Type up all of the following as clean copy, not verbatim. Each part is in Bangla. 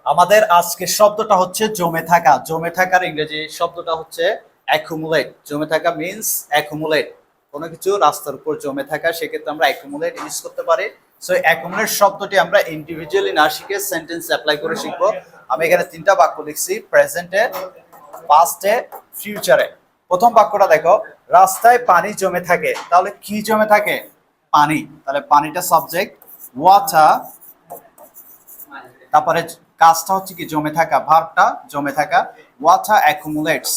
আমাদের আজকের শব্দটা হচ্ছে জমে থাকা। জমে থাকার ইংরেজি শব্দটা হচ্ছে অ্যাকুমুলেট। জমে থাকা মিন্স অ্যাকুমুলেট। কোনো কিছু রাস্তার উপর জমে থাকা, সেক্ষেত্রে আমরা অ্যাকুমুলেট ইউজ করতে পারি। সো অ্যাকুমুলেট শব্দটি আমরা ইন্ডিভিজুয়ালি না শিখে সেন্টেন্স অ্যাপ্লাই করে শিখবো। আমি এখানে তিনটা বাক্য লিখছি, প্রেজেন্টে, পাস্টে, ফিউচারে। প্রথম বাক্যটা দেখো, রাস্তায় পানি জমে থাকে। তাহলে কি জমে থাকে? পানি। তাহলে পানিটা সাবজেক্ট, ওয়াটার। তারপরে কাজটা হচ্ছে কি জমে থাকা, ভার্বটা জমে থাকা, ওয়াটার অ্যাকুমুলেটস।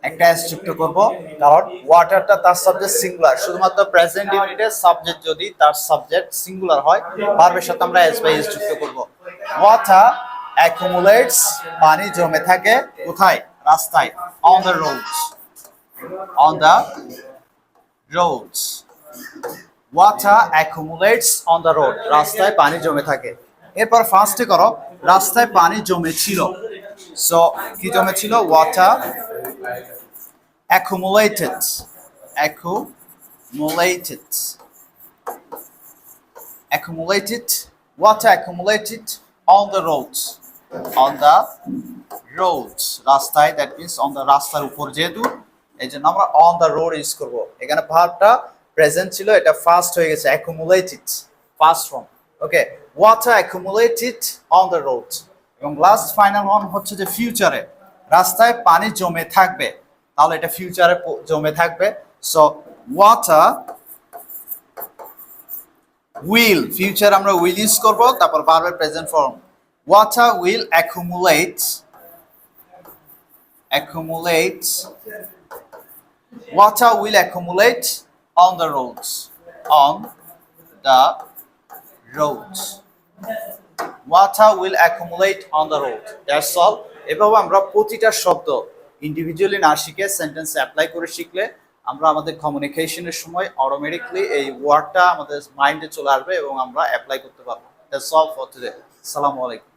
একটা এস যুক্ত করব, কারণ ওয়াটারটা তার সাবজেক্ট সিঙ্গুলার। শুধুমাত্র প্রেজেন্ট ইউনিটের সাবজেক্ট যদি তার সাবজেক্ট সিঙ্গুলার হয়, ভার্বের সাথে আমরা এস বাই এস যুক্ত করব। ওয়াটার অ্যাকুমুলেটস, পানি জমে থাকে কোথায়? রাস্তায়। On the roads, on the roads. Water accumulates on the road, রাস্তায় পানি জমে থাকে। এরপর ফার্স্টে করো, রাস্তায় পানি জমেছিল। সো কি জমেছিল? Water accumulated, accumulated, accumulated, water accumulated on the roads, on the roads, রাস্তায়, that means on the রাস্তার উপর, যেহেতু এই জন্য আমরা on the road ইউজ করব। এখানে ভার্বটা প্রেজেন্ট ছিল, এটা ফার্স্ট হয়ে গেছে, accumulated, first form. Okay, water accumulated on the road। এবং লাস্ট ফাইনাল ওয়ান হচ্ছে যে ফিউচারে, রাস্তায় পানি জমে থাকবে। তাহলে এটা ফিউচারে জমে থাকবে। সো ওয়াটার উইল, ফিউচার আমরা উইল ইউজ করব, তারপর ভার্বের present form. Water will accumulate, accumulate, water will accumulate on the roads, on the roads. Water will accumulate on the road, that's all. এভাবে আমরা প্রতিটা শব্দ ইন্ডিভিজুয়ালি না শিখে সেন্টেন্স অ্যাপ্লাই করে শিখলে আমরা আমাদের কমিউনিকেশনের সময় অটোমেটিকলি এই ওয়ার্ডটা আমাদের মাইন্ডে চলে আসবে এবং আমরা অ্যাপ্লাই করতে পারবো। That's all for today. আসসালামু আলাইকুম।